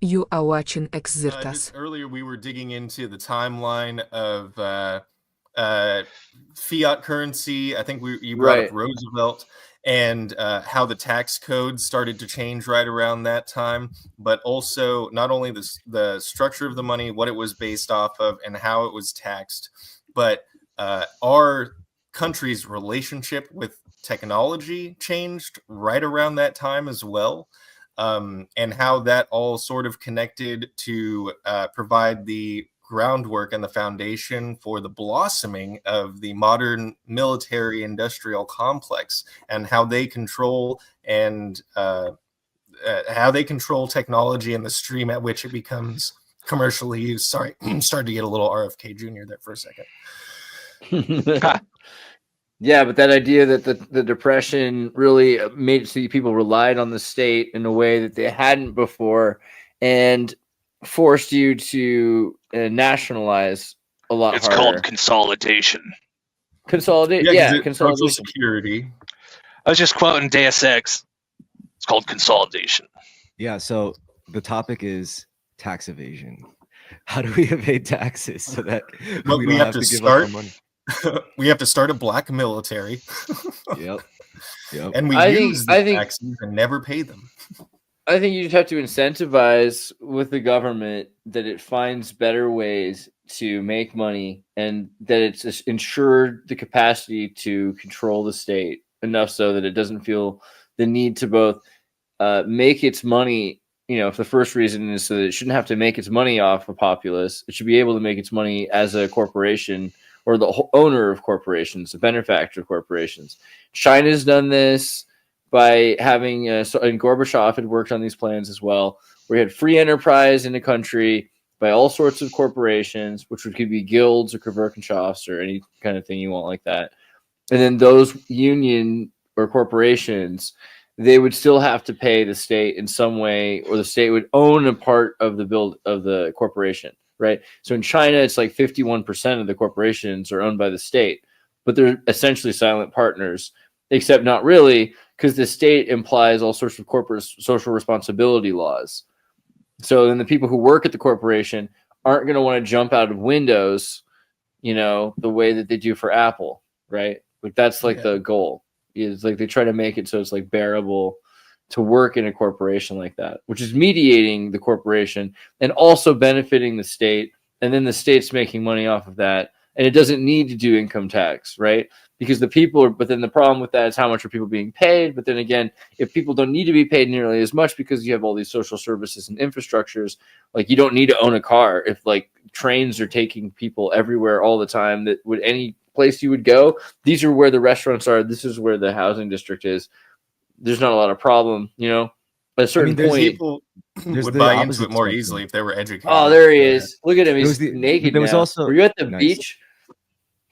You are watching Xirtus. Just earlier, we were digging into the timeline of fiat currency. I think you brought up Right. Roosevelt and how the tax code started to change right around that time, but also not only the structure of the money, what it was based off of, and how it was taxed, but our country's relationship with technology changed right around that time as well. And how that all sort of connected to provide the groundwork and the foundation for the blossoming of the modern military industrial complex, and how they control technology and the stream at which it becomes commercially used. Sorry, started to get a little RFK Jr. there for a second. Yeah, but that idea that the Depression really made it so people relied on the state in a way that they hadn't before, and forced you to nationalize a lot harder. It's called consolidation. Consolidation. Social security. I was just quoting Deus Ex. It's called consolidation. Yeah, so the topic is tax evasion. How do we evade taxes so that we don't have to give up our money? We have to start a black military. Yep. And we use the taxes and never pay them. I think you just have to incentivize with the government that it finds better ways to make money, and that it's ensured the capacity to control the state enough so that it doesn't feel the need to both make its money. If the first reason is so that it shouldn't have to make its money off a populace, it should be able to make its money as a corporation or the owner of corporations, the benefactor of corporations. China's done this by having, and Gorbachev had worked on these plans as well, where you had free enterprise in the country by all sorts of corporations, which could be guilds or Gewerkschafts or any kind of thing you want like that. And then those union or corporations, they would still have to pay the state in some way, or the state would own a part of the corporation. Right. So in China, it's like 51% of the corporations are owned by the state, but they're essentially silent partners, except not really, because the state implies all sorts of corporate social responsibility laws. So then the people who work at the corporation aren't going to want to jump out of windows, the way that they do for Apple. Right. But that's like the goal, is like they try to make it so it's like bearable to work in a corporation like that, which is mediating the corporation and also benefiting the state. And then the state's making money off of that. And it doesn't need to do income tax, right? Because but then the problem with that is how much are people being paid? But then again, if people don't need to be paid nearly as much because you have all these social services and infrastructures, like you don't need to own a car. If like trains are taking people everywhere all the time, that would any place you would go, these are where the restaurants are. This is where the housing district is. There's not a lot of problem, at a certain point. People would buy into it more easily if they were educated. Oh, there he is. Look at him. He's naked. There was also. Were you at the beach?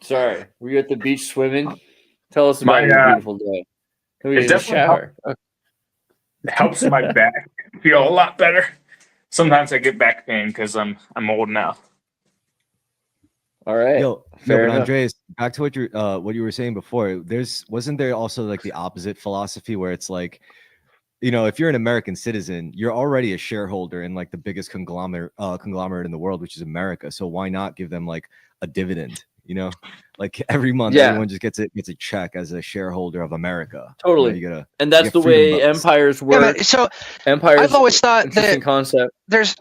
Sorry. Were you at the beach swimming? Tell us about your beautiful day. Can we get a shower? It helps my back feel a lot better. Sometimes I get back pain because I'm old now. All right. But Andreas, back to what you were saying before. Wasn't there also like the opposite philosophy where it's like, if you're an American citizen, you're already a shareholder in like the biggest conglomerate in the world, which is America. So why not give them like a dividend? Like every month, everyone just gets a check as a shareholder of America. Totally. And that's the way empires work. Yeah, so empires. I've always thought that concept. I've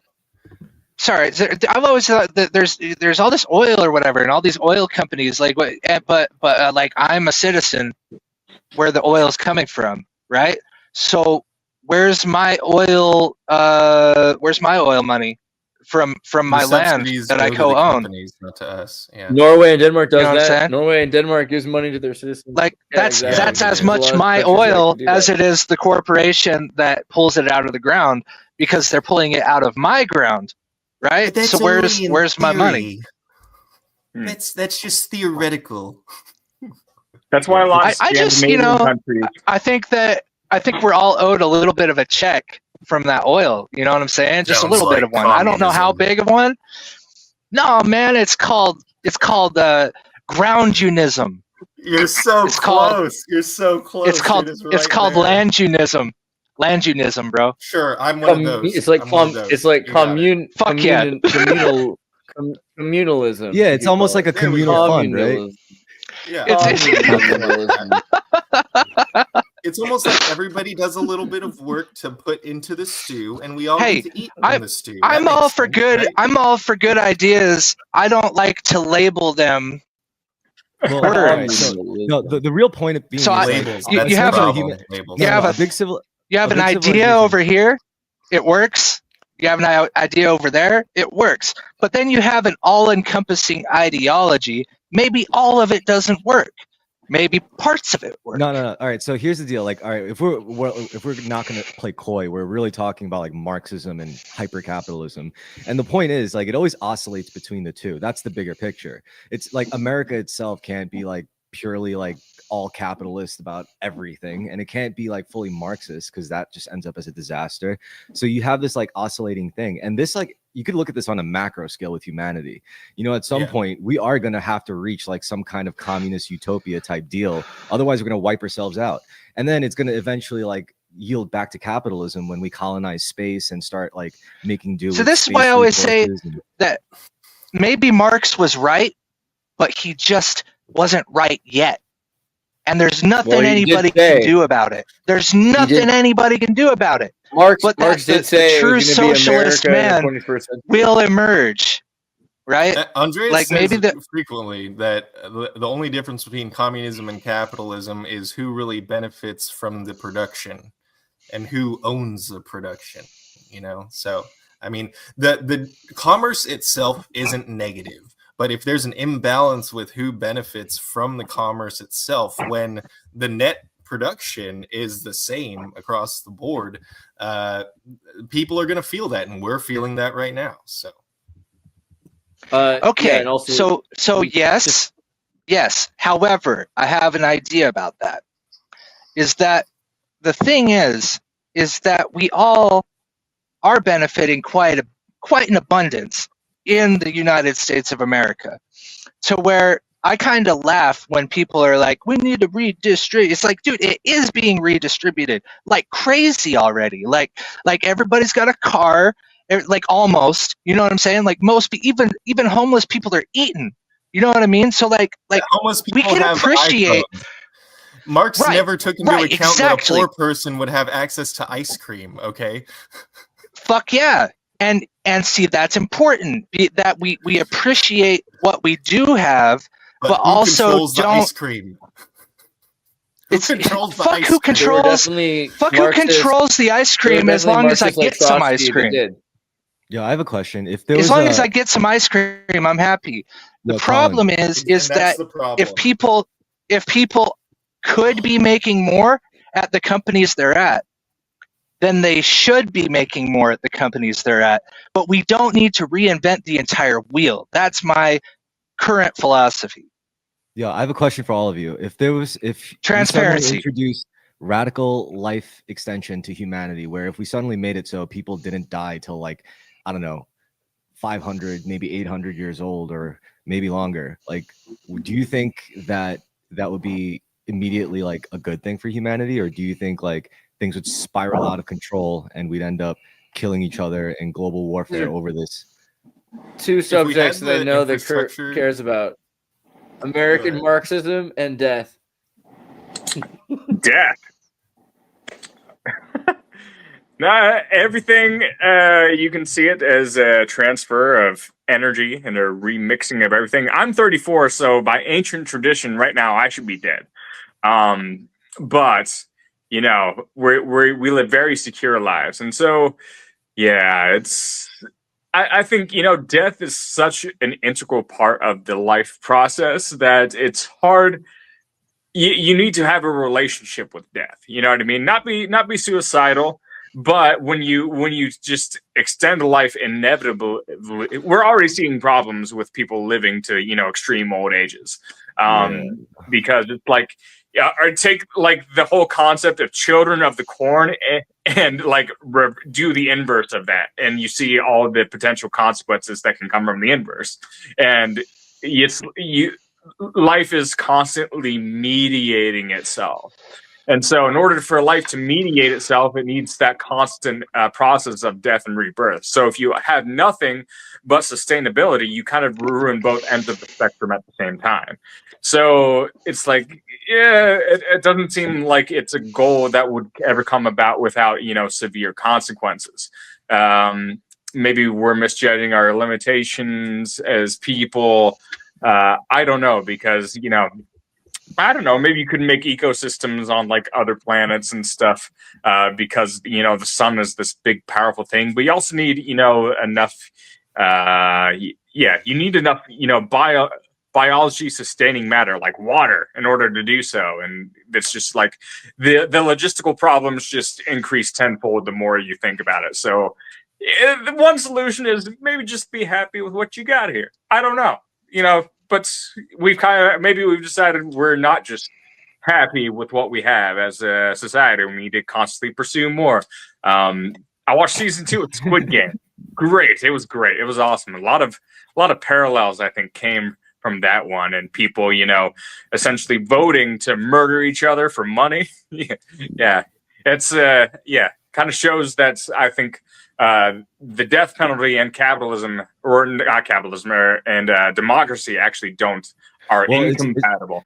always thought that there's all this oil or whatever, and all these oil companies, like what, but like I'm a citizen where the oil is coming from, right? So where's my oil money from my land that I co-own? Not to us. Yeah. Norway and Denmark does that. Norway and Denmark gives money to their citizens. Like that's as much my oil as it is the corporation that pulls it out of the ground, because they're pulling it out of my ground. Right. So where's my money? That's just theoretical. That's why a lot of countries. I think we're all owed a little bit of a check from that oil. You know what I'm saying? Just a little bit of one. Communism. I don't know how big of one. No, man, it's called groundunism. You're so close. You're so close. It's called landunism. Landunism, bro. Sure, I'm one of those. It's like I'm one of those. it's like You got it. Fuck yeah. communalism. Yeah, you it's could almost call like it. a communal fund, right? Communalism. Yeah. Communalism. It's almost like everybody does a little bit of work to put into the stew, and we all Hey, get to eat from the stew. That I'm makes all for sense, good. right? I'm all for good ideas. I don't like to label them. Well, Words. all right, so, no, the real point of being So is, I- like, Labels. you That's have the a- problem. Labels. you have no, a- big civil. You have A an big idea civilization. over here, it works. You have an idea over there, it works. But then you have an all-encompassing ideology. Maybe all of it doesn't work. Maybe parts of it work. No. All right. So here's the deal. Like, all right, if we're not going to play coy, we're really talking about like Marxism and hyper-capitalism. And the point is, like, it always oscillates between the two. That's the bigger picture. It's like America itself can't be like purely like all capitalist about everything, and it can't be like fully Marxist because that just ends up as a disaster. So you have this like oscillating thing, and this, like, you could look at this on a macro scale with humanity. You know, at some point we are going to have to reach like some kind of communist utopia type deal, otherwise we're going to wipe ourselves out, and then it's going to eventually like yield back to capitalism when we colonize space and start like making do. So with this is space why I always say resources and- that maybe Marx was right, but he just wasn't right yet. And there's nothing Well, he anybody did say- can do about it. There's nothing anybody can do about it. Marx But did the say true it was going to be socialist America in man the 21st century. will emerge, right? Andreas Like, says maybe the- frequently that the only difference between communism and capitalism is who really benefits from the production and who owns the production. You know, so I mean, the commerce itself isn't negative, but if there's an imbalance with who benefits from the commerce itself, when the net production is the same across the board, people are going to feel that, and we're feeling that right now. So Okay, yeah, and also, so yes. However, I have an idea about that. Is that the thing is that we all are benefiting quite in abundance in the United States of America, to where I kind of laugh when people are like, we need to redistribute. It's like, dude, it is being redistributed like crazy already. Like everybody's got a car, like almost, you know what I'm saying? Like most, even homeless people are eating. You know what I mean? So like almost people we can have appreciate. iPhones. Marx Right, never took into right, account exactly. that a poor person would have access to ice cream. Okay. Fuck yeah. And see, that's important, that we appreciate what we do have, but who also controls the don't. ice cream? Who controls the Fuck ice who cream? there were controls. definitely Fuck who Marxists- controls the ice there were cream as definitely long as I Marxists like get some ice Trotsky that cream. did. Yeah, I have a question. If there As was long a, as I get some ice cream, I'm happy. The No, problem Colin. is And that's that the problem. if people could be making more at the companies they're at, then they should be making more at the companies they're at. But we don't need to reinvent the entire wheel. That's my current philosophy. Yeah, I have a question for all of you. If we suddenly Transparency. introduced radical life extension to humanity, where if we suddenly made it so people didn't die till like, I don't know, 500, maybe 800 years old, or maybe longer, like, do you think that would be immediately like a good thing for humanity, or do you think like things would spiral out of control and we'd end up killing each other in global warfare Yeah. over this? Two subjects had that I the know that Kurt infrastructure- cares about: American ahead. Marxism and death. Death. No, everything, you can see it as a transfer of energy and a remixing of everything. I'm 34, so by ancient tradition, right now I should be dead. But you know, we live very secure lives, and so yeah, it's. I think, you know, death is such an integral part of the life process that it's hard. You need to have a relationship with death. You know what I mean? Not be suicidal. But when you just extend life inevitably, we're already seeing problems with people living to, you know, extreme old ages, because it's like, or take like the whole concept of children of the corn and like do the inverse of that, and you see all the potential consequences that can come from the inverse, and life is constantly mediating itself. And so in order for life to mediate itself, it needs that constant process of death and rebirth. So if you have nothing but sustainability, you kind of ruin both ends of the spectrum at the same time. So it's like, yeah, it doesn't seem like it's a goal that would ever come about without, severe consequences. Maybe we're misjudging our limitations as people. I don't know, because, I don't know, maybe you could make ecosystems on like other planets and stuff, because, the sun is this big, powerful thing. But you also need, enough, you need enough, biology sustaining matter like water in order to do so. And it's just like the logistical problems just increase tenfold the more you think about it. So the one solution is maybe just be happy with what you got here. I don't know, but we've decided we're not just happy with what we have as a society. We need to constantly pursue more. I watched season 2 of Squid Game. Great. It was great. It was awesome. A lot of parallels, I think, came from that one, and people, essentially voting to murder each other for money. Yeah. It's kind of shows that I think the death penalty and capitalism, or not capitalism, and democracy actually are incompatible.